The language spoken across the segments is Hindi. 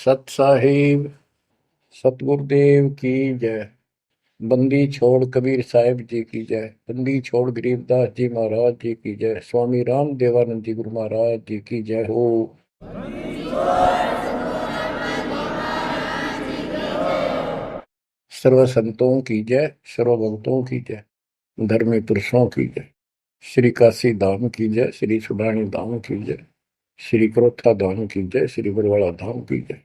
सत साहिब सतगुरुदेव की जय। बंदी छोड़ कबीर साहिब जी की जय। बंदी छोड़ गरीबदास जी महाराज जी की जय। स्वामी राम देवानंद जी गुरु महाराज जी की जय हो। सर्व संतों की जय, सर्व भक्तों की जय, धर्मी पुरुषों की जय। श्री काशी धाम की जय, श्री सुडानी धाम की जय, श्री क्रोथा धाम की जय, श्री बरवाड़ा धाम की जय।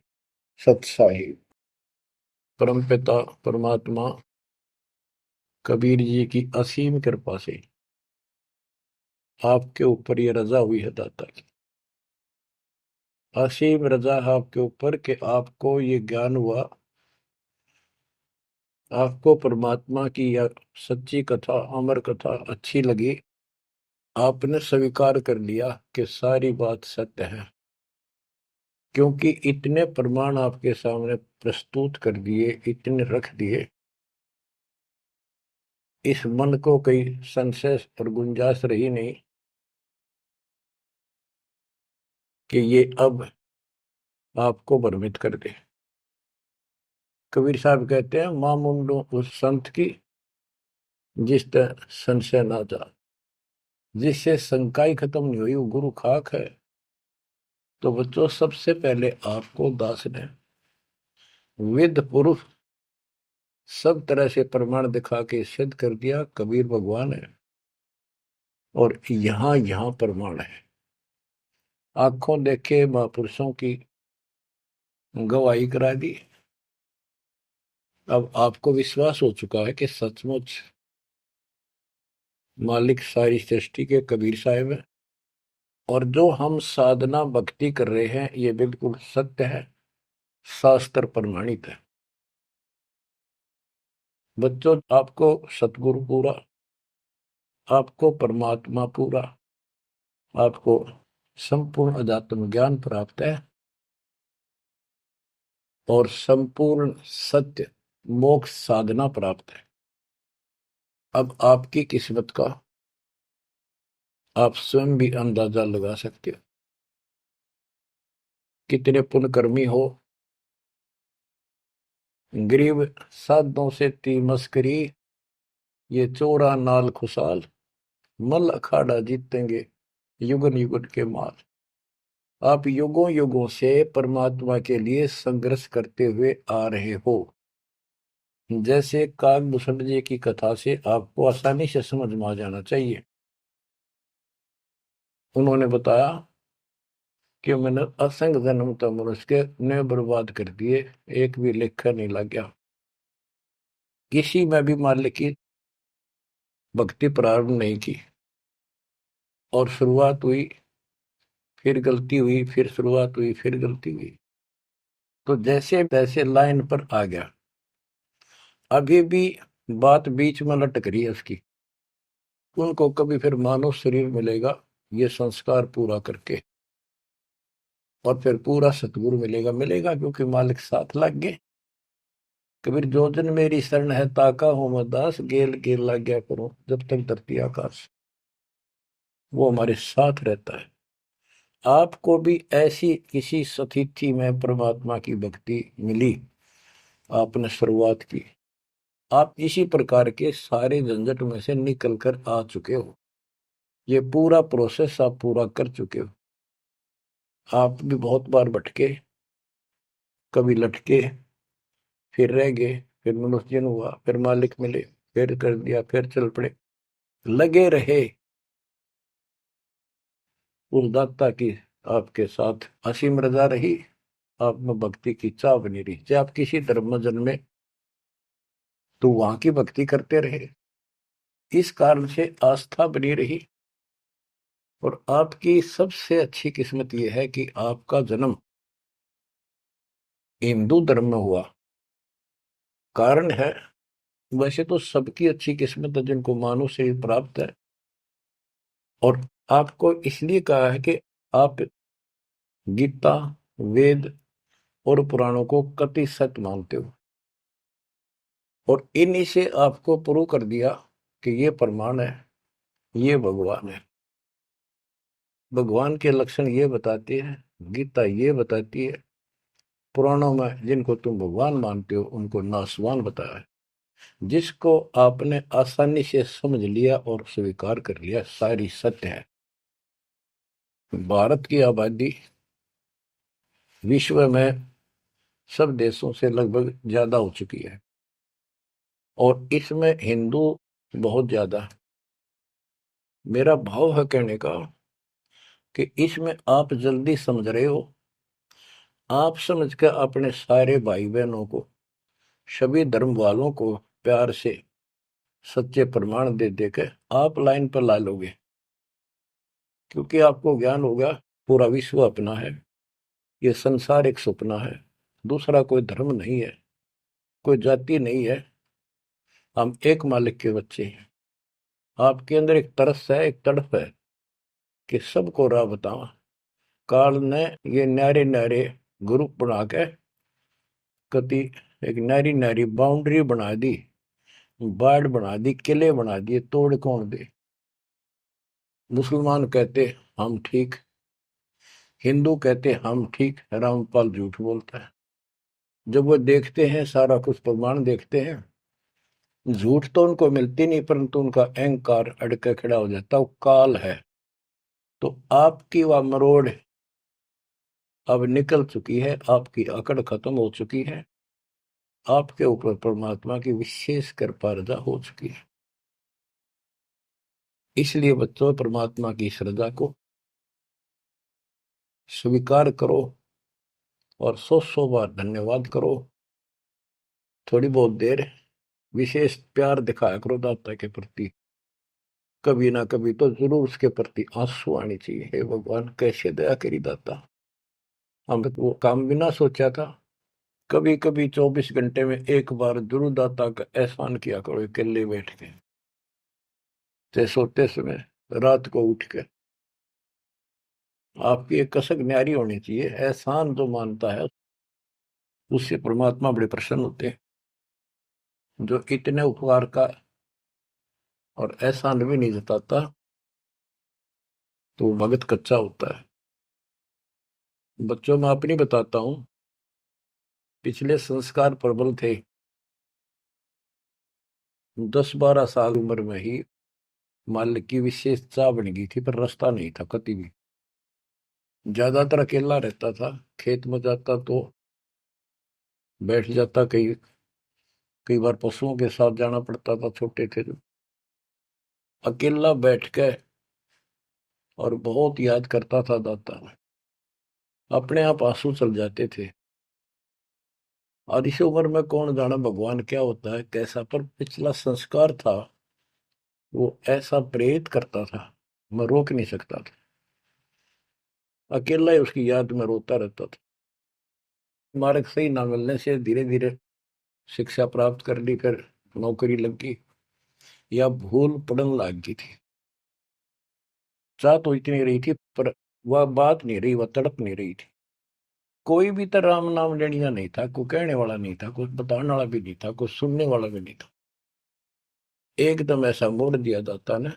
सत साहिब परमपिता परमात्मा कबीर जी की असीम कृपा से आपके ऊपर ये रजा हुई है दाता की। असीम रजा है आपके ऊपर कि आपको ये ज्ञान हुआ, आपको परमात्मा की यह सच्ची कथा, अमर कथा अच्छी लगी। आपने स्वीकार कर लिया कि सारी बात सत्य है, क्योंकि इतने प्रमाण आपके सामने प्रस्तुत कर दिए, इतने रख दिए, इस मन को कोई संशय और गुंजाइश रही नहीं कि ये अब आपको भ्रमित कर दे। कबीर साहब कहते हैं, मामुंडो उस संत की जिस तरह संशय ना जा, जिससे शंका ही खत्म नहीं हुई, वो गुरु खाक है। तो बच्चों, सबसे पहले आपको दास ने वेद पुरुष सब तरह से प्रमाण दिखा के सिद्ध कर दिया कबीर भगवान है। और यहां यहां प्रमाण है, आंखों देखे महापुरुषों की गवाही करा दी। अब आपको विश्वास हो चुका है कि सचमुच मालिक सारी सृष्टि के कबीर साहिब है, और जो हम साधना भक्ति कर रहे हैं ये बिल्कुल सत्य है, शास्त्र प्रमाणित है। बच्चों, आपको सतगुरु पूरा, आपको परमात्मा पूरा, आपको संपूर्ण अध्यात्म ज्ञान प्राप्त है, और संपूर्ण सत्य मोक्ष साधना प्राप्त है। अब आपकी किस्मत का आप स्वयं भी अंदाजा लगा सकते हो। कितने पुण्यकर्मी हो, गरीब साधों से ती मस्करी, ये चोरा नाल खुशाल, मल अखाड़ा जीतेंगे युगन युगन के माल। आप युगों युगों से परमात्मा के लिए संघर्ष करते हुए आ रहे हो। जैसे काकभूषण जी की कथा से आपको आसानी से समझ में आ जाना चाहिए। उन्होंने बताया कि मैंने असंख्य जन्म तो मनुष्य के ने बर्बाद कर दिए, एक भी लेखा नहीं लग गया। किसी में भी मालिक की भक्ति प्रारंभ नहीं की, और शुरुआत हुई, फिर गलती हुई, फिर शुरुआत हुई, फिर गलती हुई, तो जैसे तैसे लाइन पर आ गया। अभी भी बात बीच में लटक रही है उसकी। उनको कभी फिर मानव शरीर मिलेगा ये संस्कार पूरा करके, और फिर पूरा सतगुरु मिलेगा। मिलेगा क्योंकि मालिक साथ लग गए। कबीर जो दिन मेरी शरण है ताका हो मैं दास, गेल गेल लग गया करो जब तक धरती आकाश। वो हमारे साथ रहता है। आपको भी ऐसी किसी स्थिति में परमात्मा की भक्ति मिली, आपने शुरुआत की, आप इसी प्रकार के सारे झंझट में से निकल कर आ चुके हो। ये पूरा प्रोसेस आप पूरा कर चुके हो। आप भी बहुत बार भटके, कभी लटके, फिर रह गए, फिर मनुष्य जन्म हुआ, फिर मालिक मिले, फिर कर दिया, फिर चल पड़े, लगे रहे। उस दाता की आपके साथ असीम रजा रही, आप में भक्ति की चाह बनी रही। चाहे आप किसी धर्म में जन्मे तो वहां की भक्ति करते रहे, इस कारण से आस्था बनी रही। और आपकी सबसे अच्छी किस्मत यह है कि आपका जन्म हिंदू धर्म में हुआ। कारण है, वैसे तो सबकी अच्छी किस्मत है जिनको मानव से प्राप्त है, और आपको इसलिए कहा है कि आप गीता, वेद और पुराणों को कति सत्य मानते हो, और इन्हीं से आपको प्रूव कर दिया कि ये प्रमाण है, ये भगवान है। भगवान के लक्षण ये बताती है, गीता ये बताती है, पुराणों में जिनको तुम भगवान मानते हो उनको नासवान बताया है। जिसको आपने आसानी से समझ लिया और स्वीकार कर लिया, सारी सत्य है। भारत की आबादी विश्व में सब देशों से लगभग ज्यादा हो चुकी है और इसमें हिंदू बहुत ज्यादा है। मेरा भाव है कहने का कि इसमें आप जल्दी समझ रहे हो। आप समझ कर अपने सारे भाई बहनों को, सभी धर्म वालों को प्यार से सच्चे प्रमाण दे देकर आप लाइन पर ला लोगे, क्योंकि आपको ज्ञान होगा पूरा विश्व अपना है, ये संसार एक सपना है, दूसरा कोई धर्म नहीं है, कोई जाति नहीं है, हम एक मालिक के बच्चे हैं। आपके अंदर एक तरस है, एक तड़प है कि सबको राह बताओ। काल ने ये न्यारे न्यारे ग्रुप बना के कति एक नारी नारी बाउंड्री बना दी, बाढ़ बना दी, किले बना दिए, तोड़ कौन दे। मुसलमान कहते हम ठीक, हिंदू कहते हम ठीक, रामपाल झूठ बोलता है। जब वो देखते हैं सारा कुछ प्रमाण देखते हैं, झूठ तो उनको मिलती नहीं, परंतु उनका अहंकार अड़के खड़ा हो जाता, वो काल है। तो आपकी वह मरोड़ अब निकल चुकी है, आपकी अकड़ खत्म हो चुकी है, आपके ऊपर परमात्मा की विशेष कृपा रजा हो चुकी है। इसलिए बच्चों, परमात्मा की श्रद्धा को स्वीकार करो और 100 बार धन्यवाद करो। थोड़ी बहुत देर विशेष प्यार दिखाया करो दाता के प्रति, कभी ना कभी तो जरूर उसके प्रति आंसू आनी चाहिए। हे भगवान, कैसे दया करी दाता, हम वो काम भी ना सोचा था। कभी कभी 24 घंटे में एक बार जरूर दाता का एहसान किया करो, अकेले बैठ के, चाहे सोते समय, रात को उठ के। आपकी एक कसक न्यारी होनी चाहिए। एहसान जो मानता है उससे परमात्मा बड़े प्रसन्न होते हैं। जो इतने उपकार का और एहसान भी नहीं जताता तो वो भगत कच्चा होता है। बच्चों, मैं अपनी बताता हूं, पिछले संस्कार प्रबल थे। 10-12 साल उम्र में ही मालिक की विशेष चाह बन गई थी, पर रास्ता नहीं था कति भी। ज्यादातर अकेला रहता था, खेत में जाता तो बैठ जाता, कई कई बार पशुओं के साथ जाना पड़ता था, छोटे थे जो। अकेला बैठ के और बहुत याद करता था दाता, अपने आप आंसू चल जाते थे। और इस उम्र में कौन जाना भगवान क्या होता है कैसा, पर पिछला संस्कार था वो ऐसा प्रेरित करता था, मैं रोक नहीं सकता था। अकेला ही उसकी याद में रोता रहता था। मार्ग सही ना मिलने से धीरे धीरे शिक्षा प्राप्त कर ली, फिर नौकरी लग गई, या भूल पड़न लग गई थी। चाह तो इतनी रही थी, पर वह बात नहीं रही, वह तड़प नहीं रही थी। कोई भी तो राम नाम लेनिया नहीं था, कोई कहने वाला नहीं था, कोई बताने वाला भी नहीं था, कोई सुनने वाला भी नहीं था। एकदम ऐसा मोड़ दिया दाता ने।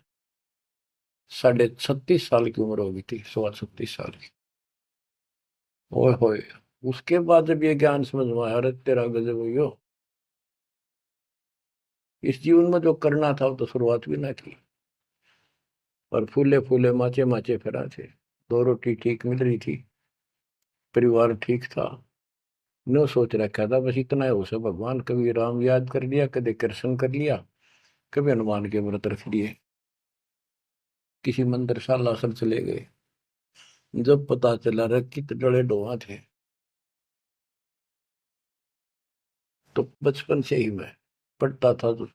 36.5 साल की उम्र हो गई थी, 36.25 साल की। ओए होए, उसके बाद जब ये ज्ञान समझ में आया, अरे तेरा गजब हुई, इस जीवन में जो करना था वो तो शुरुआत भी ना की। और फूले फूले माचे माचे फिरा थे, 2 रोटी ठीक मिल रही थी, परिवार ठीक था। नो सोच रखा था बस इतना है उसे, भगवान कभी राम याद कर लिया, कभी कृष्ण कर लिया, कभी हनुमान के व्रत रख लिए, किसी मंदिर सालासर चले गए। जब पता चला रहा कित डले डोहा थे, तो बचपन से ही मैं पढ़ता था, तो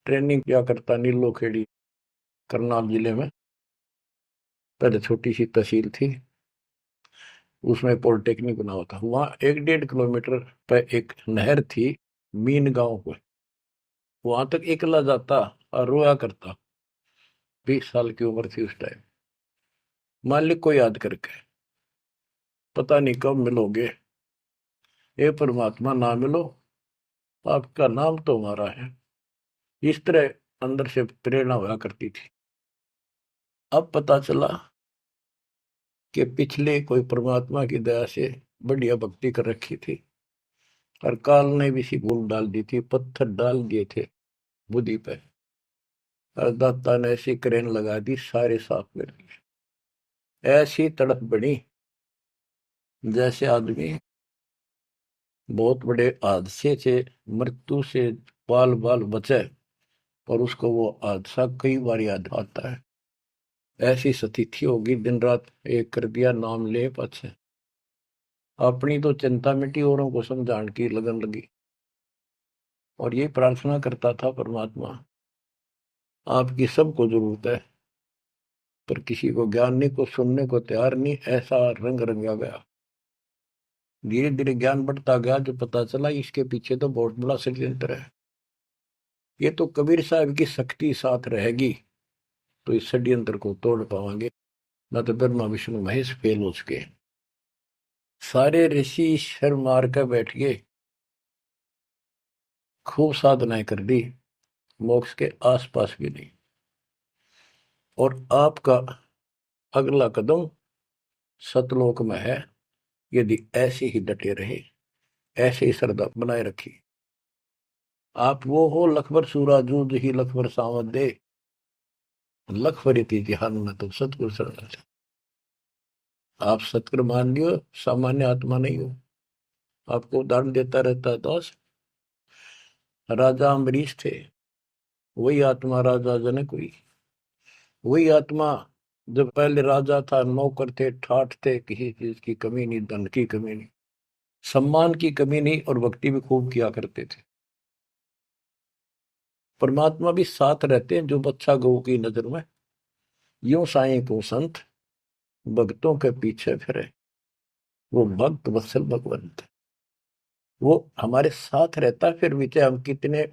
ट्रेनिंग क्या करता नीलो खेड़ी, करनाल जिले में। पहले छोटी सी तहसील थी, उसमें पॉलिटेक्निक बना हुआ था। वहां 1-1.5 किलोमीटर पर एक नहर थी, मीन गांव को। वहां तक एकला जाता और रोया करता। 20 साल की उम्र थी उस टाइम। मालिक को याद करके, पता नहीं कब मिलोगे, ये परमात्मा ना मिलो, आपका नाम तो हमारा है। इस तरह अंदर से प्रेरणा हुआ करती थी। अब पता चला कि पिछले कोई परमात्मा की दया से बढ़िया भक्ति कर रखी थी, और काल ने भी सी भूल डाल दी थी, पत्थर डाल दिए थे बुद्धि पे, और दाता ने ऐसी क्रेन लगा दी, सारे साफ कर दिए। ऐसी तड़प बनी जैसे आदमी बहुत बड़े हादसे से, मृत्यु से बाल बाल बचे, और उसको वो हादसा कई बार याद आता है। ऐसी स्थिति होगी, दिन रात एक कर दिया, नाम ले पाछे। अपनी तो चिंता मिटी, औरों को समझाने की लगन लगी। और ये प्रार्थना करता था, परमात्मा आपकी सबको जरूरत है, पर किसी को ज्ञान नहीं, को सुनने को तैयार नहीं। ऐसा रंग रंगा गया। धीरे धीरे ज्ञान बढ़ता गया, जो पता चला इसके पीछे तो बहुत बड़ा षड्यंत्र है। ये तो कबीर साहब की शक्ति साथ रहेगी तो इस षड्यंत्र को तोड़ पावांगे, न तो ब्रह्मा विष्णु महेश फेल हो चुके। सारे ऋषि शर मार कर बैठ गए, खूब साधनाएं कर दी, मोक्ष के आसपास भी नहीं। और आपका अगला कदम सतलोक में है, यदि ऐसे ही डटे रहे, ऐसे ही श्रद्धा बनाए रखी। आप वो हो लखबर सूरा जूझ ही लखबर सावत दे, लखबर इतिहान में तो सतगुरु शरण। आप सतगुरु मान लियो, सामान्य आत्मा नहीं हो। आपको उदाहरण देता रहता है दोस्त। राजा अम्बरीश थे, वही आत्मा राजा जनक हुई। वही आत्मा जब पहले राजा था, नौकर थे, ठाठ थे, किसी चीज की कमी नहीं, धन की कमी नहीं, सम्मान की कमी नहीं, और भक्ति भी खूब किया करते थे। परमात्मा भी साथ रहते हैं जो बच्चा गौ की नजर में। यूं साईं को संत भक्तों के पीछे फिरे, वो भक्त वत्सल भगवंत, वो हमारे साथ रहता है। फिर भी चाहे हम कितने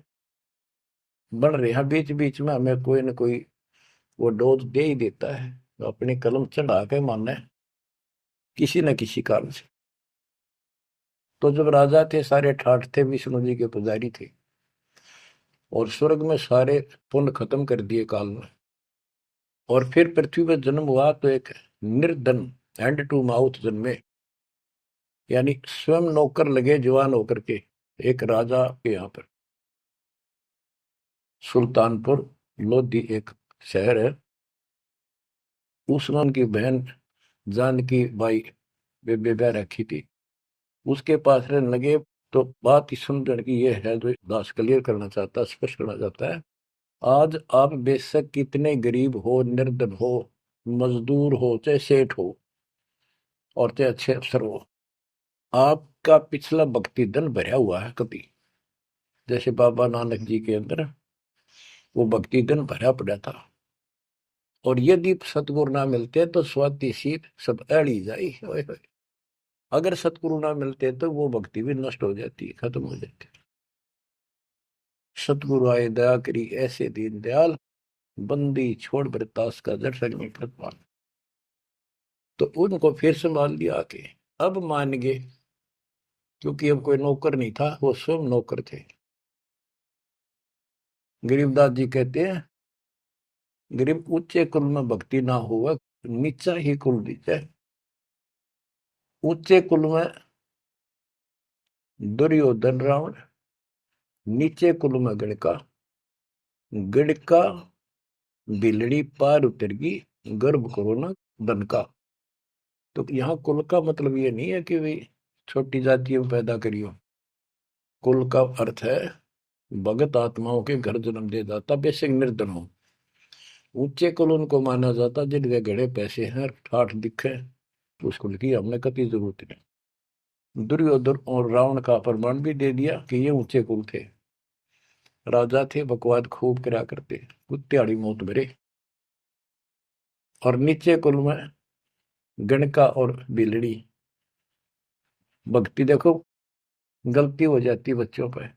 बढ़ रहे हैं, बीच बीच में हमें कोई ना कोई वो डोज दे ही देता है, तो अपनी कलम चढ़ा के माने किसी न किसी कारण से। तो जब राजा थे, सारे ठाठ थे, विष्णु जी के पुजारी थे, और स्वर्ग में सारे पुण्य खत्म कर दिए काल में, और फिर पृथ्वी पर जन्म हुआ तो एक निर्धन हैंड टू माउथ जन्मे, यानी स्वयं नौकर लगे जवान होकर के एक राजा के यहाँ पर। सुल्तानपुर लोधी एक शहर है, उसमें उनकी बहन जानकी बाई बेबे रखी थी, उसके पास रहने लगे। तो बात इस समझने की ये है, जो दास क्लियर करना चाहता है, स्पष्ट करना चाहता है। आज आप बेशक कितने गरीब हो, निर्धन हो, मजदूर हो, चाहे सेठ हो, और चाहे अच्छे अफसर हो, आपका पिछला भक्ति धन भरा हुआ है कभी। जैसे बाबा नानक जी के अंदर वो भक्ति धन भरा पड़ा था, और यदि सतगुरु ना मिलते तो स्वाति सीप सब अड़ी जाई। अगर सतगुरु ना मिलते तो वो भक्ति भी नष्ट हो जाती, खत्म हो जाती। सतगुरु आए दया करी, ऐसे दीन दयाल, बंदी छोड़ बरतास का दर्शन में कृपाल। तो उनको फिर संभाल लिया आके, अब मान गए, क्योंकि अब कोई नौकर नहीं था, वो स्वयं नौकर थे। गरीबदास जी कहते हैं, गरीब ऊंचे कुल में भक्ति ना हुआ, नीचा ही कुल दीजिए। ऊंचे कुल में दुर्योधन रावण, नीचे कुल में गणका, गणका बिलड़ी पार उतर गई, गर्भ करो ना धन का। तो यहाँ कुल का मतलब ये नहीं है कि भाई छोटी जातियों पैदा करियो। कुल का अर्थ है भगत आत्माओं के घर जन्म दे जाता, बेशक निर्धन हो। ऊंचे कुल उनको माना जाता जिनके घड़े पैसे हैं, ठाठ दिखे, तो उस कुल की हमने कति जरूरत नहीं। दुर्योधन और रावण का प्रमाण भी दे दिया कि ये ऊंचे कुल थे, राजा थे, बकवाद खूब करा करते, कुत्तेआड़ी मौत भरे। और नीचे कुल में गणका और बिलड़ी, भक्ति देखो गलती हो जाती बच्चों पे,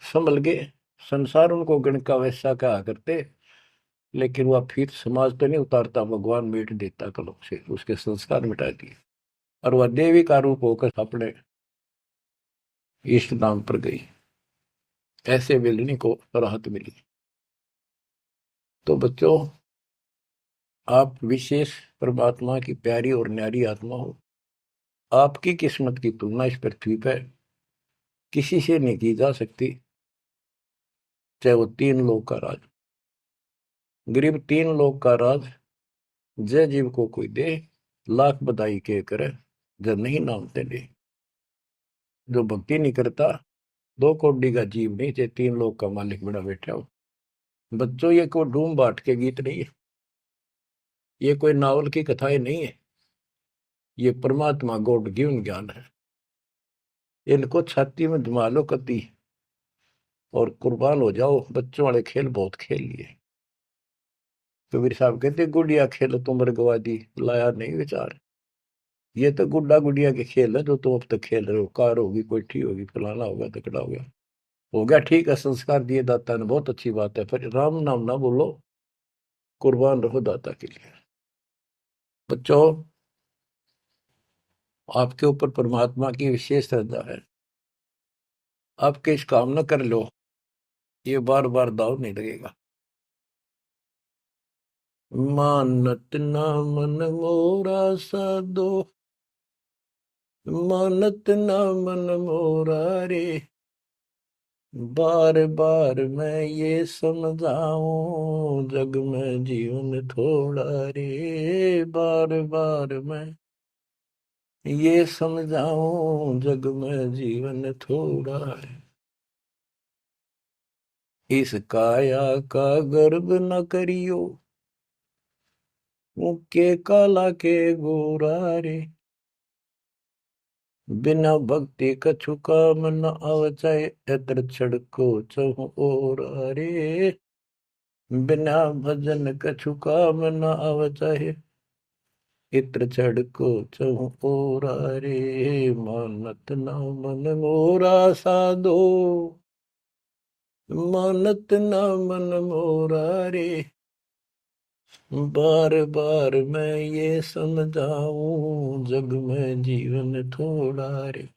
संभल गए। संसार उनको गणका वैसा कहा करते, लेकिन वह फिर समाज तो नहीं उतारता, भगवान मीट देता कलों से, उसके संस्कार मिटा दिए, और वह देवी का रूप होकर अपने इष्ट धाम पर गई। ऐसे बिलनी को राहत मिली। तो बच्चों, आप विशेष परमात्मा की प्यारी और न्यारी आत्मा हो, आपकी किस्मत की तुलना इस पृथ्वी पर किसी से नहीं की जा सकती, चाहे वो तीन लोग का राज। गरीब तीन लोग का राज जय जीव को कोई दे, लाख बधाई के करे, जब नहीं नामते ले। जो भक्ति नहीं करता, दो कौड़ी का जीव नहीं, चाहे तीन लोग का मालिक बड़ा बैठा हो। बच्चों, ये कोई डूम बाट के गीत नहीं है, ये कोई नावल की कथाएं नहीं है, ये परमात्मा गॉड गिवन ज्ञान है। इनको छाती में जमा लो कति और कुर्बान हो जाओ। बच्चों वाले खेल बहुत खेल लिए। कबीर साहब कहते गुड़िया खेल तुम गवा दी, लाया नहीं विचार। ये तो गुड्डा गुड़िया के खेल है जो तुम अब तक खेल रहे हो। कार होगी, कोठी होगी, फलाना होगा, तकड़ा हो गया ठीक है, संस्कार दिए दाता ने, बहुत अच्छी बात है, पर राम नाम ना बोलो, कुर्बान रहो दाता के लिए। बच्चों, आपके ऊपर परमात्मा की विशेष श्रद्धा है। आपके इस काम न कर लो, ये बार बार दाव नहीं लगेगा। मानत ना मन मोरा साधो, मानत ना मन मोरा रे, बार बार मैं ये समझाऊं, जग में जीवन थोड़ा रे। बार बार मैं ये समझाऊं, जग में जीवन थोड़ा है। इस काया का गर्व न करियो, मुक्के काला के गोरा रे। बिना भक्ति कछु काम न आवचाए, एतर छड़को चहु और रे। बिना भजन कछु काम न आवचाए, इत्र छड़को चहु और रे। मानत न मन मोरा साधो, मानत न मन मोरा रे। बार बार मैं ये समझाऊं, जग में जीवन थोड़ा रे।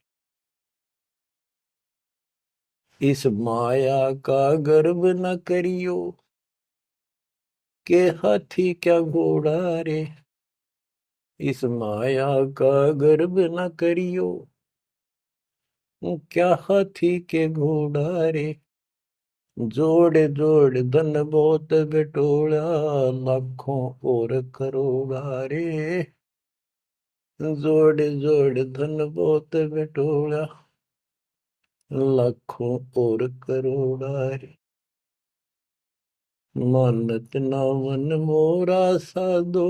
इस माया का गर्व न करियो, के हाथी क्या घोड़ा रे। इस माया का गर्व न करियो, क्या हाथी के घोड़ा रे। जोड़ जोड़ धन बहुत बटोला, लाखों और करोड़ा रे। जोड़ जोड़ धन बहुत बटोला, लाखों और करोड़ा रे। मानत ना मन मोरा साधो,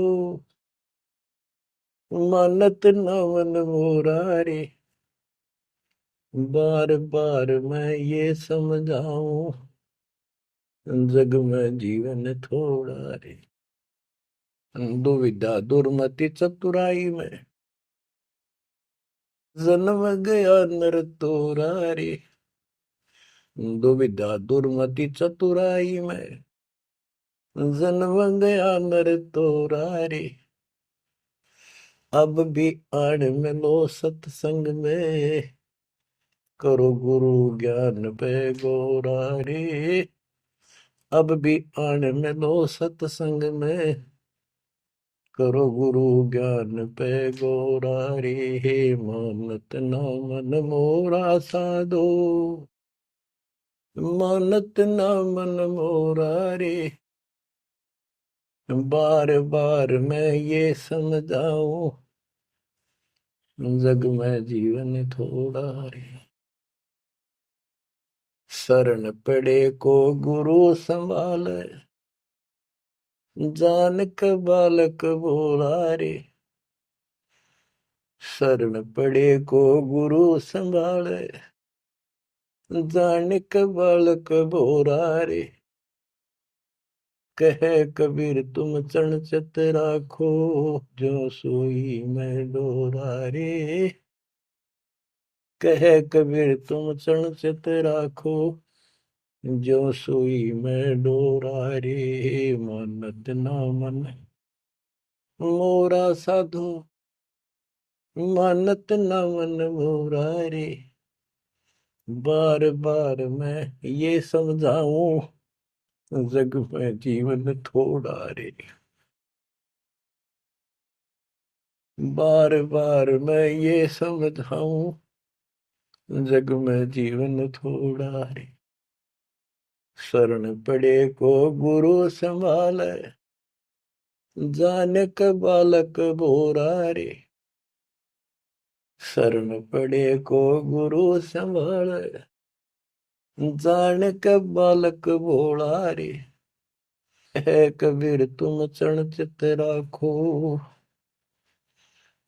मानत ना मन मोरा रे। बार बार मैं ये समझाऊं, जग में जीवन थोड़ा रे। दुविधा दुर्मति चतुराई में, जन्म गया नर तोरा रे। दुविधा दुर्मति चतुराई में, जन्म गया नर तोरा रे। अब भी आड़ मिलो सत्संग में, करो गुरु ज्ञान पे गोरा रे। अब भी आड़ मिलो सत्संग में, करो गुरु ज्ञान पे गोरा रे। मानत ना मन मोरा साधो, मानत ना मन मोरा रे। बार बार मैं ये समझाऊं, जग में जीवन थोड़ा रे। शरण पड़े को गुरु संभाले, जानक बालक बोला रे। शरण पड़े को गुरु संभाले, जानक बालक बोरा रे। कहे कबीर तुम चरण चित राखो, जो सोई मैं डोरा रे। कहे कबीर तुम चरण चित राखो, जो सोई मैं डोरा रे। मानत ना मन मोरा साधो, मानत न मन मोरा रे। बार बार मैं ये समझाऊं, जग में जीवन थोड़ा रे। बार बार मैं ये समझाऊं, जग में जीवन थोड़ा रे, शरण पड़े को गुरु संभाले, जाने का बालक बोरा रे, शरण पड़े को गुरु संभाले, जाने का बालक भोला रे, है कबीर तुम चरण चित राखो,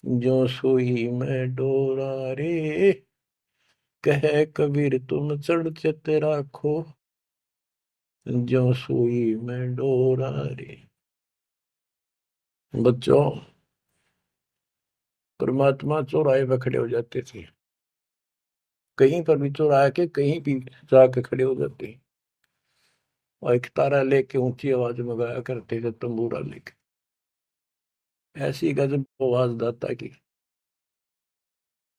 जो सुई में डोरा रे, कहे कबीर तुम चरण चित राखो, जो सुई में डोरा रे। बच्चों, परमात्मा चौराहे पर खड़े हो जाते थे, कहीं पर भी चौराहे के कहीं भी जाके खड़े हो जाते, और एक तारा लेके ऊंची आवाज में गाया करते थे, तंबूरा लेके। ऐसी गजब आवाज दाता की,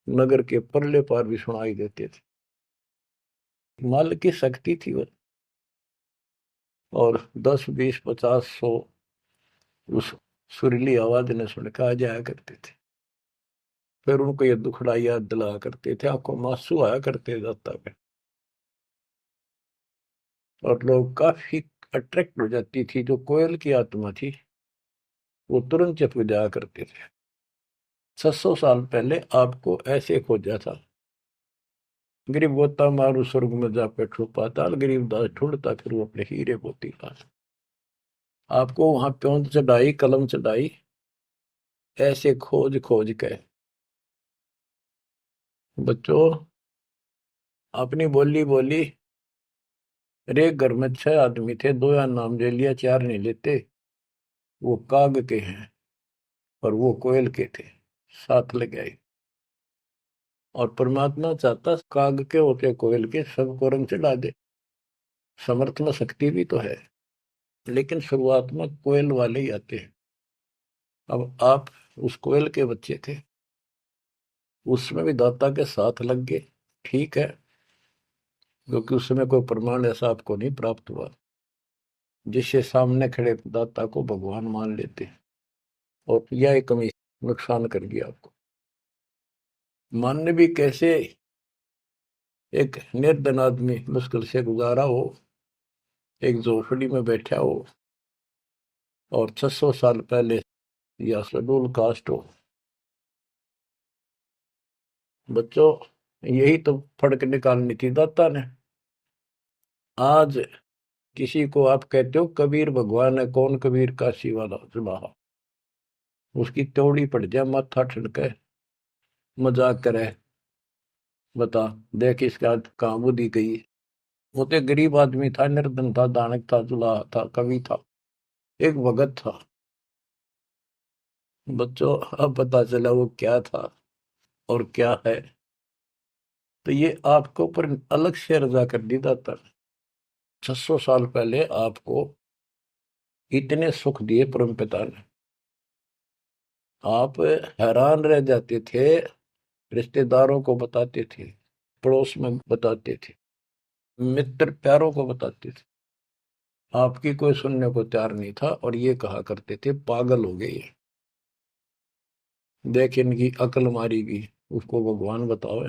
नगर के परले पार भी सुनाई देते थे। माल की शक्ति थी वो, और 10, 20, 50, 100 उस सुरीली आवाज ने सुन के आ जाया करते थे। फिर उनको ये दुखड़ा याद दिलाया करते थे, आंखों में आंसू आया करते दाता पे, और लोग काफी अट्रैक्ट हो जाती थी। जो कोयल की आत्मा थी वो तुरंत चप जाया करते थे। 600 साल पहले आपको ऐसे खोजा था, गरीब गोता मारू स्वर्ग में जा बैठो पाताल, गरीबदास ढूंढता फिर वो अपने हीरे मोती लाल। आपको वहां प्योंद चढ़ाई, कलम चढ़ाई, ऐसे खोज खोज के। बच्चों, अपनी बोली बोली, रे घर में 6 आदमी थे, 2 नाम ले लिया, 4 नहीं लेते। वो काग के हैं और वो कोयल के थे, साथ लग आए। और परमात्मा चाहता काग के होते कोयल के सबको रंग चढ़ा दे। समर्थ में शक्ति भी तो है, लेकिन शुरुआत में कोयल वाले ही आते हैं। अब आप उस कोयल के बच्चे थे, उसमें भी दाता के साथ लग गए, ठीक है, क्योंकि उस समय कोई प्रमाण ऐसा आपको नहीं प्राप्त हुआ जिससे सामने खड़े दाता को भगवान मान लेते, और यह कमी नुकसान कर गया आपको। मानने भी कैसे, एक निर्धन आदमी मुश्किल से गुजारा हो, एक झोपड़ी में बैठा हो, और 600 साल पहले या शेड्यूल कास्ट हो। बच्चों, यही तो फर्क निकालनी थी दाता ने। आज किसी को आप कहते हो कबीर भगवान है, कौन कबीर काशी वाला जुलाहा, उसकी त्योड़ी पड़ जाए, माथा ठनके, मजाक करे, बता देख इसका कहाँ बुद्धि गई। वो तो गरीब आदमी था, निर्धन था, दानक था, जुलाहा था, कवि था, एक भगत था। बच्चों, अब पता चला वो क्या था और क्या है। तो ये आपको ऊपर अलग से रजा कर दी दाता ने। 600 साल पहले आपको इतने सुख दिए परम पिता ने, आप हैरान रह जाते थे, रिश्तेदारों को बताते थे, पड़ोस में बताते थे, मित्र प्यारों को बताते थे। आपकी कोई सुनने को तैयार नहीं था, और ये कहा करते थे पागल हो गए ये, देख इनकी अकल मारी गई, उसको भगवान बताओ,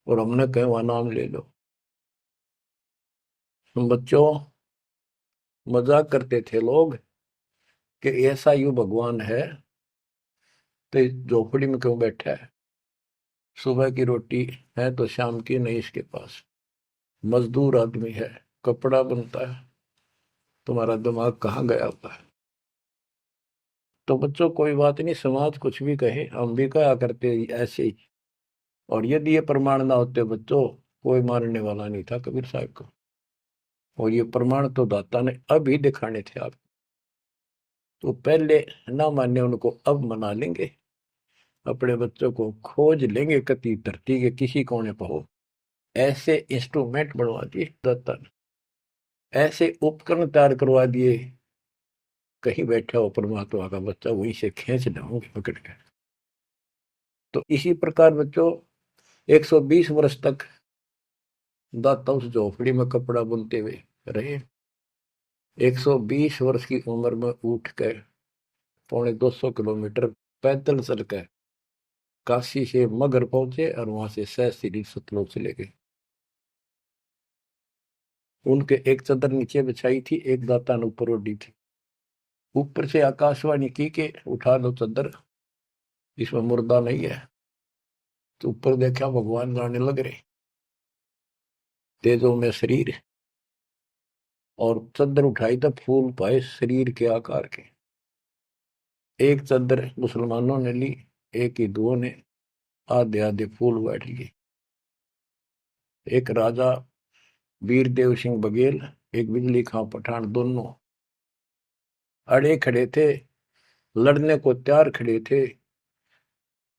और हमने कहे वहां नाम ले लो। बच्चों, मजाक करते थे लोग कि ऐसा यू भगवान है तो झोपड़ी में क्यों बैठा है, सुबह की रोटी है तो शाम की नहीं इसके पास, मजदूर आदमी है, कपड़ा बनता है, तुम्हारा दिमाग कहाँ गया हुआ है। तो बच्चों, कोई बात नहीं, समाज कुछ भी कहे, हम भी कहा करते ऐसे ही। और यदि ये प्रमाण ना होते बच्चों, कोई मानने वाला नहीं था कबीर साहब को। और ये प्रमाण तो दाता ने अभी दिखाने थे आप, तो पहले ना माने उनको अब मना लेंगे, अपने बच्चों को खोज लेंगे कति धरती के किसी कोने पर हो। ऐसे इंस्ट्रूमेंट बनवा दिए दाता ने, ऐसे उपकरण तैयार करवा दिए, कहीं बैठा हो परमात्मा का बच्चा वहीं से खींच लाऊंगे पकड़ के। तो इसी प्रकार बच्चों, 120 वर्ष तक दाता उस झोपड़ी में कपड़ा बुनते हुए रहे। 120 वर्ष की उम्र में उठ कर 250 किलोमीटर पैदल चल कर काशी से मगर पहुंचे और वहां से सहस्त्री सतलोक चले गए। उनके एक चादर नीचे बिछाई थी, एक दाता ने ऊपर ओढ़ी थी। ऊपर से आकाशवाणी की के उठा लो चादर, इसमें मुर्दा नहीं है। तो ऊपर देखा भगवान जाने लग रहे, तेजों में शरीर, और चादर उठाई तो फूल पाए शरीर के आकार के। एक चादर मुसलमानों ने ली, एक हिंदुओं ने, आधे आधे फूल बैठ लिए। एक राजा वीरदेव सिंह बघेल, एक बिजली खां पठान, दोनों अड़े खड़े थे, लड़ने को तैयार खड़े थे।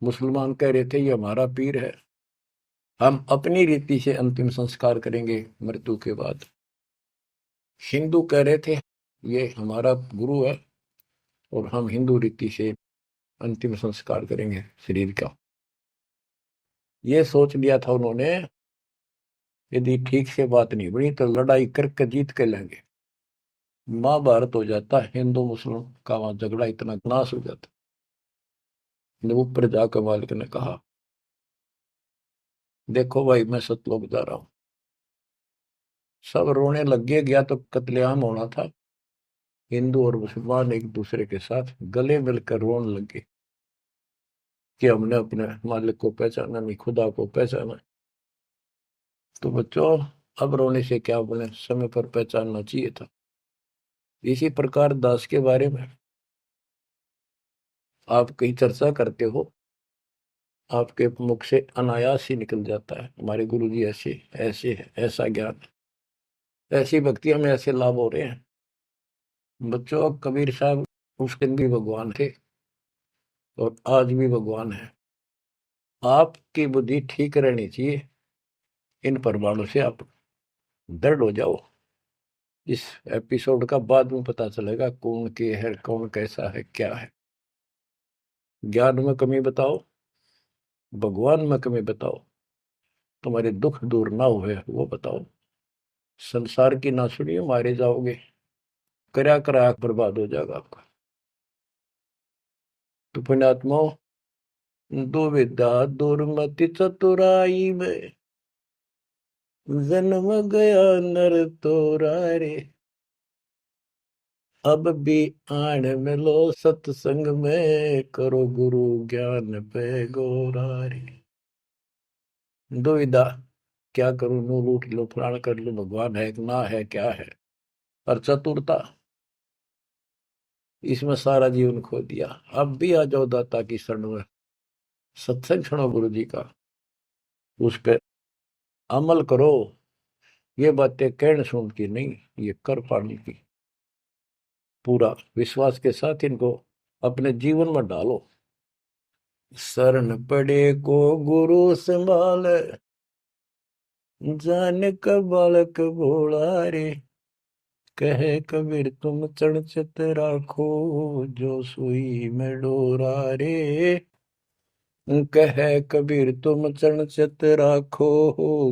मुसलमान कह रहे थे ये हमारा पीर है, हम अपनी रीति से अंतिम संस्कार करेंगे मृत्यु के बाद। हिंदू कह रहे थे ये हमारा गुरु है और हम हिंदू रीति से अंतिम संस्कार करेंगे शरीर का। ये सोच लिया था उन्होंने, यदि ठीक से बात नहीं बनी तो लड़ाई करके जीत के लेंगे। महाभारत हो जाता, हिंदू मुस्लिम का वहां झगड़ा इतना नाश हो जाता। ऊपर जाकर मालिक ने कहा देखो भाई मैं सतलोक जा रहा हूं। सब रोने लग गया तो कत्लेआम होना था। हिंदू और मुसलमान एक दूसरे के साथ गले मिलकर रोने लगे कि हमने अपने मालिक को पहचाना नहीं, खुदा को पहचाना। तो बच्चों अब रोने से क्या बने, समय पर पहचानना चाहिए था। इसी प्रकार दास के बारे में आप कहीं चर्चा करते हो, आपके मुख से अनायास ही निकल जाता है हमारे गुरु जी ऐसे ऐसे है, ऐसा ज्ञान, ऐसी भक्ति, हमें ऐसे लाभ हो रहे हैं। बच्चों कबीर साहब उस दिन भी भगवान थे और आज भी भगवान है। आपकी बुद्धि ठीक रहनी चाहिए, इन प्रमाणों से आप दृढ़ हो जाओ। इस एपिसोड का बाद में पता चलेगा कौन के है, कौन कैसा है, क्या है। ज्ञान में कमी बताओ, भगवान में कमी बताओ, तुम्हारे दुख दूर ना हुए वो बताओ। संसार की ना सुनियो, मारे जाओगे, करा करा बर्बाद हो जाएगा आपका। तो पुण्यात्माओं, दुविधा दुर्मति चतुराई में जन्म गया नर तोरा रे। अब भी आण मिलो सत्संग में, करो गुरु ज्ञान पे गोरा रे। दुविधा, क्या करूं, नू लूट लो, फलाना कर लो, भगवान है कि ना है, क्या है। और चतुरता, इसमें सारा जीवन खो दिया। अब भी आ जाओ दाता की शरण में, सत्संग सुनो गुरु जी का, उस पर अमल करो। ये बातें कहने सुन की नहीं, ये कर पाने की। पूरा विश्वास के साथ इनको अपने जीवन में डालो। शरण पड़े को गुरु संभाल, जान का बालक भोला रे। कहे कबीर तुम चढ़ चित राखो, जो सुई में डोरा रे। कहे कबीर तुम चढ़ चित राखो,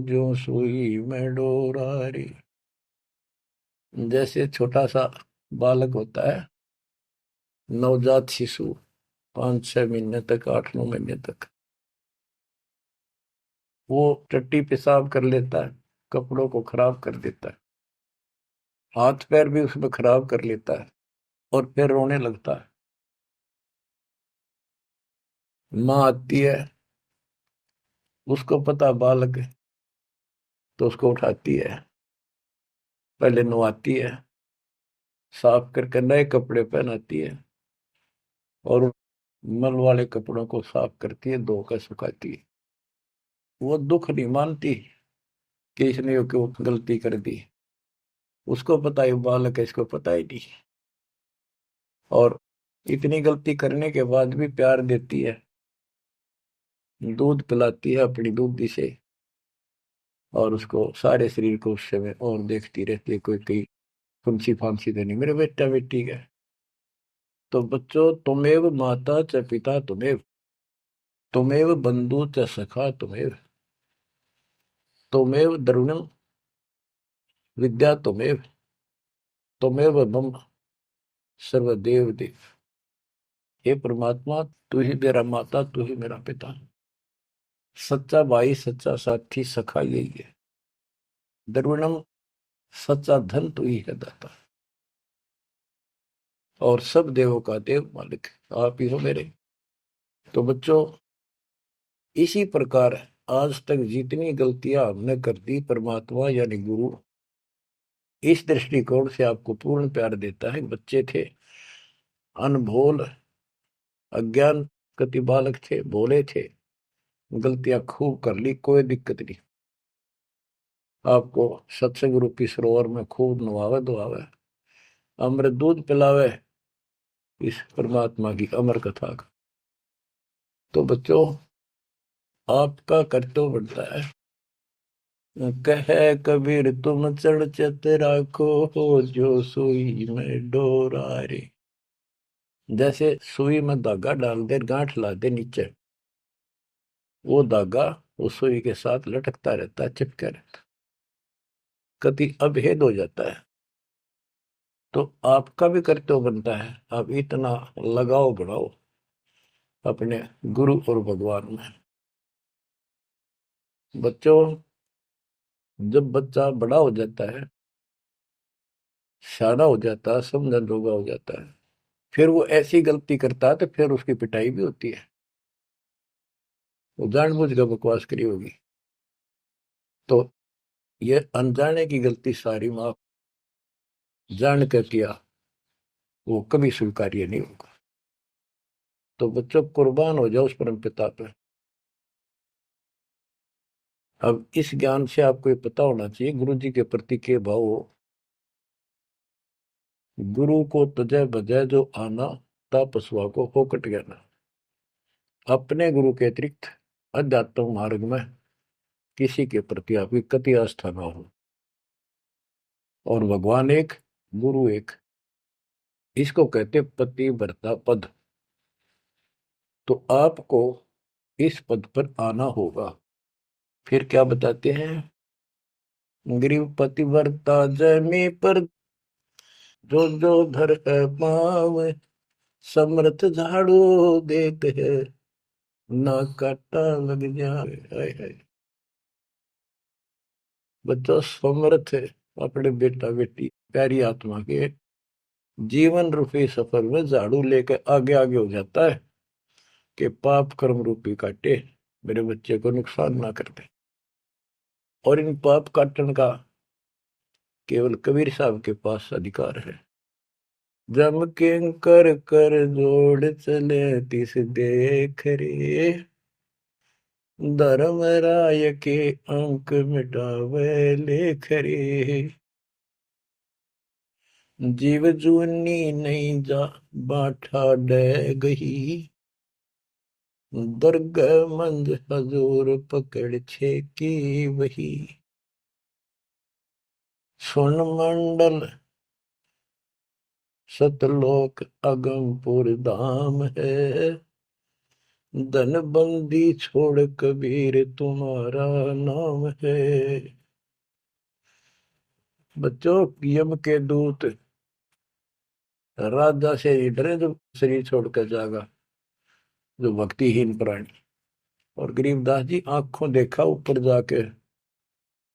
जो सुई में डोरा रे। जैसे छोटा सा बालक होता है, नवजात शिशु, 5-6 महीने तक, 8-9 महीने तक, वो टट्टी पेशाब कर लेता है, कपड़ों को खराब कर देता है, हाथ पैर भी उसमें खराब कर लेता है और फिर रोने लगता है। माँ आती है, उसको पता बालक है, तो उसको उठाती है, पहले नहलाती है, साफ करके नए कपड़े पहनाती है और मल वाले कपड़ों को साफ करती है, धोकर सुखाती है। वो दुख नहीं मानती कि इसने ये क्यों गलती कर दी, उसको पता है बालक है, इसको पता ही नहीं। और इतनी गलती करने के बाद भी प्यार देती है, दूध पिलाती है अपनी दूधी से, और उसको सारे शरीर को उस समय और देखती रहती है, कोई कहीं फुंसी फांसी तो नहीं मेरे बेटा बेटी का। तो बच्चों, तुमेव माता च पिता तुमेव, तुमेव बंधु च सखा तुमेव, तुमेव द्रविणम विद्या तुमेव, तुमेव मम सर्वदेव देव। हे परमात्मा, तू ही मेरा माता, तू ही मेरा पिता, सच्चा भाई, सच्चा साथी, सखा यही है। द्रविणम, सच्चा धन तू ही है दाता, और सब देवों का देव मालिक आप ही हो मेरे। तो बच्चों, इसी प्रकार आज तक जितनी गलतियां हमने कर दी, परमात्मा यानी गुरु इस दृष्टिकोण से आपको पूर्ण प्यार देता है। बच्चे थे, अनभोल, अज्ञान, कति बालक थे, भोले थे, गलतियां खूब कर ली, कोई दिक्कत नहीं। आपको सत्संग रूपी सरोवर में खूब नवावे धोआवे, अमृत दूध पिलावे इस परमात्मा की अमर कथा का। तो बच्चों, आपका कर्तव्य बनता है, कहे कबीर तुम चढ़ चत राखो, हो जो सुई में डोरा रे। जैसे सुई में धागा डाल दे, गांठ ला दे नीचे, वो धागा उस सुई के साथ लटकता रहता है, चिपका रहता, कभी अभेद हो जाता है। तो आपका भी कर्तव्य बनता है, आप इतना लगाव बढ़ाओ अपने गुरु और भगवान में। बच्चों, जब बच्चा बड़ा हो जाता है, सियाना हो जाता है, समझन जोगा हो जाता है, फिर वो ऐसी गलती करता है तो फिर उसकी पिटाई भी होती है। वो जानबूझ कर बकवास करी होगी, तो ये अनजाने की गलती सारी माफ, जान कर किया वो कभी स्वीकार्य नहीं होगा। तो बच्चों, कुर्बान हो जाओ उस परम पिता पे। अब इस ज्ञान से आपको ये पता होना चाहिए गुरु जी के प्रति के भाव हो। गुरु को तजय बजय जो आना, तापसवा को होकट ज्ञाना। अपने गुरु के अतिरिक्त अध्यात्म मार्ग में किसी के प्रति आपकी कति आस्था ना हो। और भगवान एक, गुरु एक, इसको कहते पति व्रता पद। तो आपको इस पद पर आना होगा। फिर क्या बताते हैं, ग्रीव पति व्रता जमी पर, जो जो धर है पाव, समर्थ झाड़ू देते है, ना काटा लग जाए। हाय हाय। बच्चों, समर्थ है अपने बेटा बेटी प्यारी आत्मा के जीवन रूपी सफर में झाड़ू लेकर आगे आगे हो जाता है कि पाप कर्म रूपी काटे मेरे बच्चे को नुकसान ना करते। और इन पाप काटन का केवल कबीर साहब के पास अधिकार है। जम के कर कर जोड़ चले तिस देख रे, धर्म राय के अंक मिटावे लेख रे। जीव जूनी नहीं जा बाठा डे गही, दर्ग मंज हजूर पकड़ छे की वही। सुन मंडल सतलोक अगमपुर धाम है, धन बंदी छोड़ कबीर तुम्हारा नाम है। बच्चों, यम के दूत राजा से डरे जो शरीर छोड़कर जाएगा, जो भक्तिहीन प्राणी। और गरीबदास जी आंखों देखा ऊपर जाके,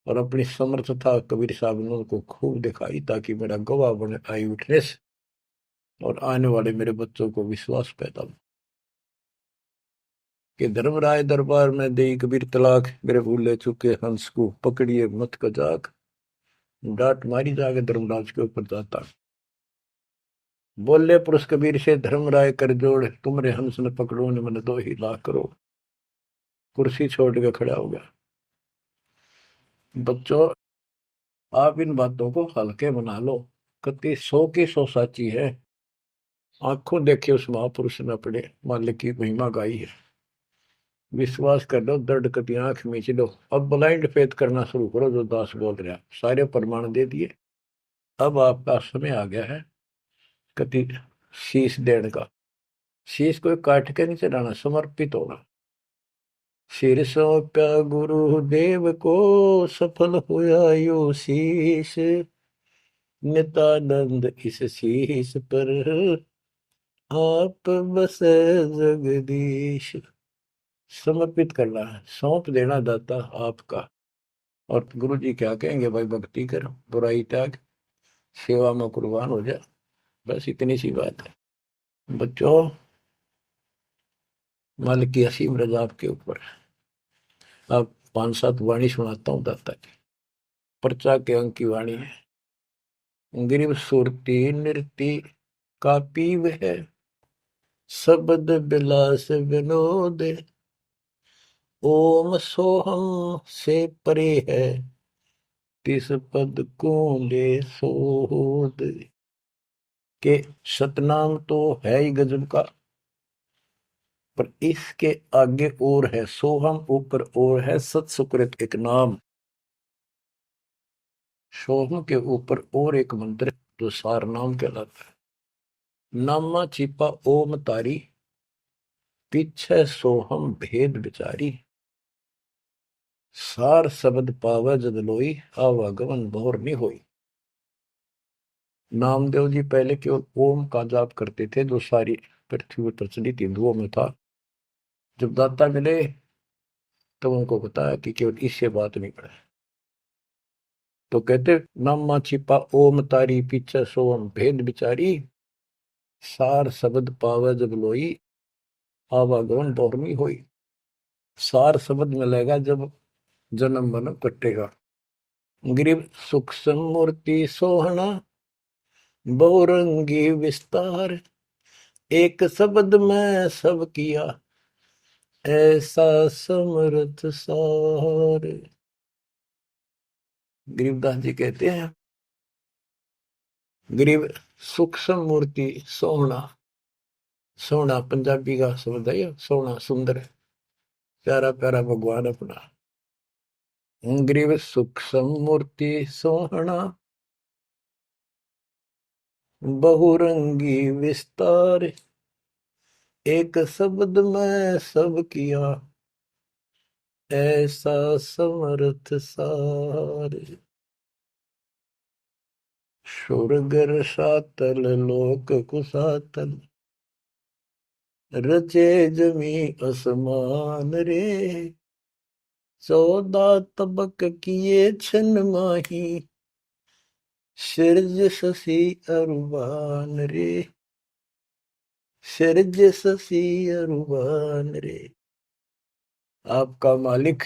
और अपनी समर्थता कबीर साहब ने उनको खूब दिखाई, ताकि मेरा गवाह बने आई विटनेस, और आने वाले मेरे बच्चों को विश्वास पैदा हो कि धर्मराय दरबार में दे कबीर तलाक, मेरे भूले चुके हंस को पकड़िए मत कजाक। डांट मारी जाके धर्मराज के ऊपर जाता, बोले पुरुष कबीर से धर्मराय कर जोड़, तुमरे हंस न पकड़ो ने मन 2 ही लाख करो। कुर्सी छोड़ के खड़ा हो गया। बच्चों, आप इन बातों को हल्के बना लो, कति 100 की 100 साची है। आंखों देखे उस महापुरुष ने अपने मालिक की महिमा गाई है। विश्वास कर लो, दर्द कति आंख मीच लो। अब ब्लाइंड फेथ करना शुरू करो, जो दास बोल रहा, सारे प्रमाण दे दिए। अब आपका समय आ गया है कति शीश देने का। शीश कोई काट के नहीं चढ़ाना, समर्पित होना। सिर सौंप्या गुरुदेव को, सफल हुआ यो शीश, नित्यानंद इस शीश पर आप बसे जगदीश। समर्पित करना है, सौंप देना दाता आपका। और गुरु जी क्या कहेंगे, भाई भक्ति कर, बुराई त्याग, सेवा में कुर्बान हो जा। बस इतनी सी बात है बच्चों। मालिक की असीम रजा आपके ऊपर। अब 5-7 वाणी सुनाता हूँ दाता की। पर्चा के अंक की वाणी है। गिरिव सुरती नृति का पीव है, शब्द बिलास विनोद। ओम सोहम से परे है, तिस पद को ले सोद। के सतनाम तो है ही गजब का, पर इसके आगे और है सोहम, ऊपर और है सत सुकृत एक नाम। सोहम के ऊपर और एक मंत्र जो सार नाम कहलाता है। नामा छिपा ओम तारी, पीछे सोहम भेद विचारी। सार शब्द पावे जद लोई, आवागमन भोर नहीं होई। नामदेव जी पहले केवल ओम का जाप करते थे, जो सारी पृथ्वी पर प्रचलित हिंदुओं में था। जब दाता मिले तो उनको बताया कि केवल इससे बात नहीं पड़े। तो कहते नामा छिपा ओम तारी, पीछे सोम भेद बिचारी। सार शब्द पावे जब लोई, आवागमन बहुरमी होई। सार शब्द मिलेगा जब जन्म मन कटेगा। ग्रीव सुख समूर्ति सोहना, बहुरंगी विस्तार। एक शब्द में सब किया, ऐसा समर्थ सार। गरीबदास जी कहते हैं, गरीब सूक्ष्म मूर्ति सोहना। सोहना पंजाबी का शब्द है, सोहना सुंदर, प्यारा प्यारा भगवान अपना। गरीब सूक्ष्म मूर्ति सोहना, बहुरंगी विस्तार। एक शब्द में सब किया, ऐसा समर्थ सार। स्वर्ग रसातल लोक कुसातल, रचे जमी असमान रे। 14 तबक किए छन माही, सिरज शशि अरुबान रे। सिरज शशि अरुबान रे। आपका मालिक,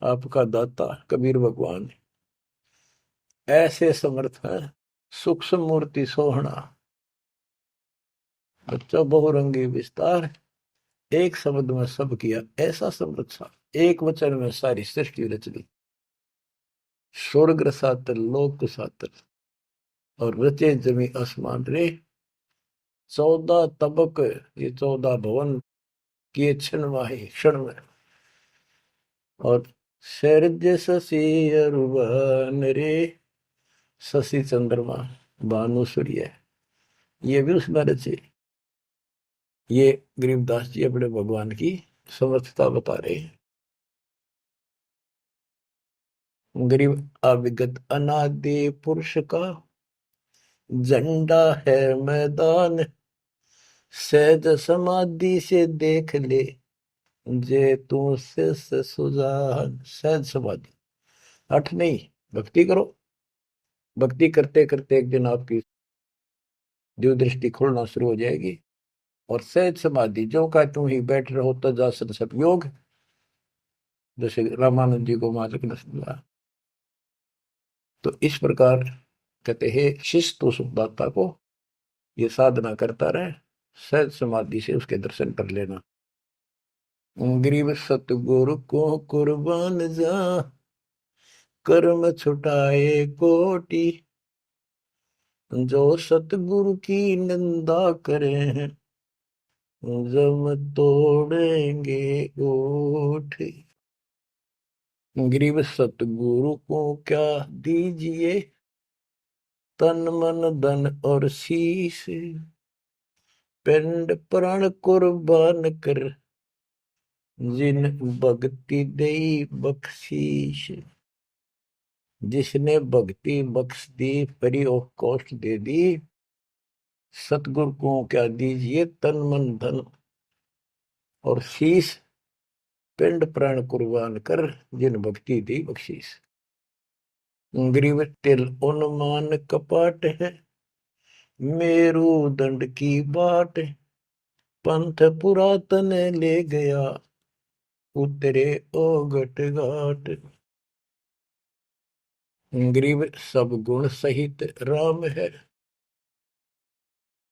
आपका दाता कबीर भगवान ऐसे समर्थ है। सूक्ष्म मूर्ति सोहना, बच्चा बहुरंगी विस्तार। एक शब्द में सब किया, ऐसा समर्थ सा। एक वचन में सारी सृष्टि रच दी। स्वर्ग रसातल लोक सातल, और रचे जमी आसमान रे। 14 तबक, ये 14 भवन किए क्षण माही, क्षण में। और शरज शशि अरुबन रे। शशि चंद्रमा, भानु सूर्य, ये भी उसमें रचे। ये गरीबदास जी अपने भगवान की समर्थता बता रहे हैं। गरीब अविगत अनादि पुरुष का, झंडा है मैदान। सहज समाधि से देख ले, जे तू से सुजान। सहज समाधि, हठ नहीं, भक्ति करो। भक्ति करते करते एक दिन आपकी दिव्य दृष्टि खुलना शुरू हो जाएगी। और सहज समाधि, जो का तुम ही बैठ रहो तजासन सब योग, जैसे रामानंद जी को मालिक ने सुना। तो इस प्रकार कहते हैं, शिष्य तो सुखदाता को ये साधना करता रहे, सहज समाधि से उसके दर्शन कर लेना। गरीब सतगुरु को कुर्बान जा, कर्म छुटाए कोटि। जो सतगुरु की निंदा करे हैं, जम तोड़ेंगे ओठ। गरीब सतगुरु को क्या दीजिए, तन मन धन और शीश। पिंड प्राण कुर्बान कर, जिन भक्ति दई बख्शीश। जिसने भक्ति बख्श दी, फ्री ऑफ कॉस्ट दे दी, सतगुरु को क्या दीजिए तन मन धन, और शीश पिंड प्राण कुर्बान कर, जिन भक्ति दी बख्शीस। ग्रीव तिल उन्मान कपाट है, मेरू दंड की बाट, पंथ पुरातन ले गया, उतरे ओगट घाट। ग्रीव सब गुण सहित राम है,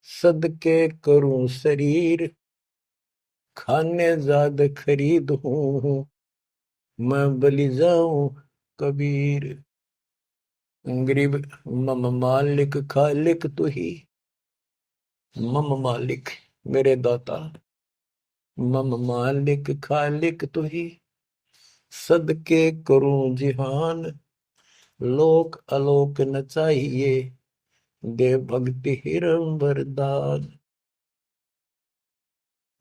सदके करूं शरीर, खाने जाद खरीद हूं, मैं बलि जाऊं कबीर। गरीब मम मालिक खालिक तू ही, मम मालिक मेरे दाता, मम मालिक खालिक तू ही, सदके करूं जिहान, लोक अलोक न चाहिए, दे भक्ति हिरम वरदान।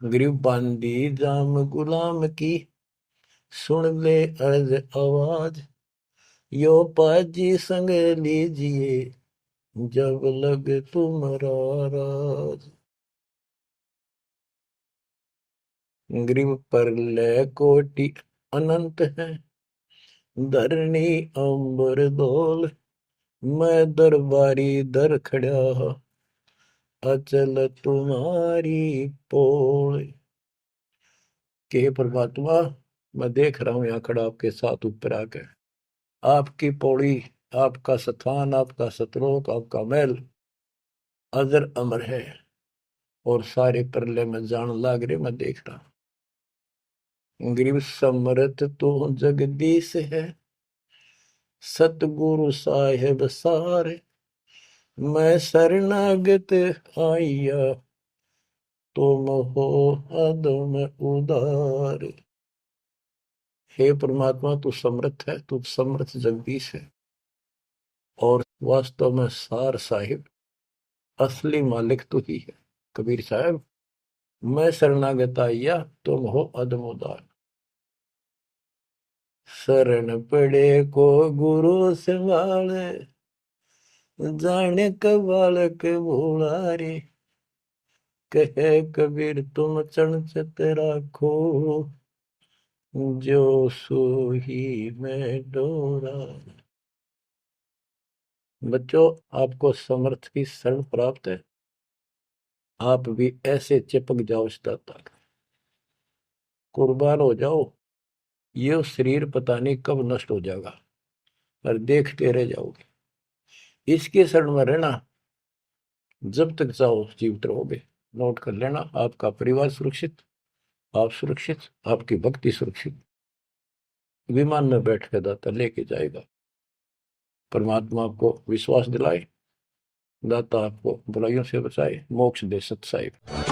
गरीब बांदी जाम गुलाम की, सुन ले अर्ज आवाज, यो पाजी संग लीजिए, जब लग तुम्हारा राज। ग्रीव पर ले कोटि अनंत है, धरणी अंबर दोल, मैं दरबारी दर खड़ा, अचल तुम्हारी पोल। के परमात्मा, मैं देख रहा हूं यहाँ खड़ा आपके साथ ऊपर आकर, आपकी पौड़ी, आपका स्थान, आपका सतलोक, आपका महल अजर अमर है, और सारे परले में जान लाग रहे, मैं देख रहा। ग्रीव समरथ तो जगदीश है, सतगुरु साहेब सारे, मैं शरणागत आइया, तुम हो अदम उदार। हे परमात्मा, तू समर्थ है, तू समर्थ जगदीश है, और वास्तव में सार साहिब असली मालिक तू ही है। कबीर साहब, मैं शरणागत आइया, तुम हो अदम उदार। शरण पड़े को गुरु संभाले, जाने का बालक भोला रे, कहे कबीर तुम चरणचत राखो, जो सोही में डोरा। बच्चों, आपको समर्थ की शरण प्राप्त है, आप भी ऐसे चिपक जाओ इस दाता का, कुर्बान हो जाओ। ये शरीर पता नहीं कब नष्ट हो जाएगा, पर देखते रह जाओगे। इसके शरण में रहना, जब तक चाहो जीवित रहोगे। नोट कर लेना, आपका परिवार सुरक्षित, आप सुरक्षित, आपकी भक्ति सुरक्षित। विमान में बैठ कर दाता लेके जाएगा। परमात्मा आपको विश्वास दिलाए, दाता आपको बुराइयों से बचाए, मोक्ष दे सत साहिब।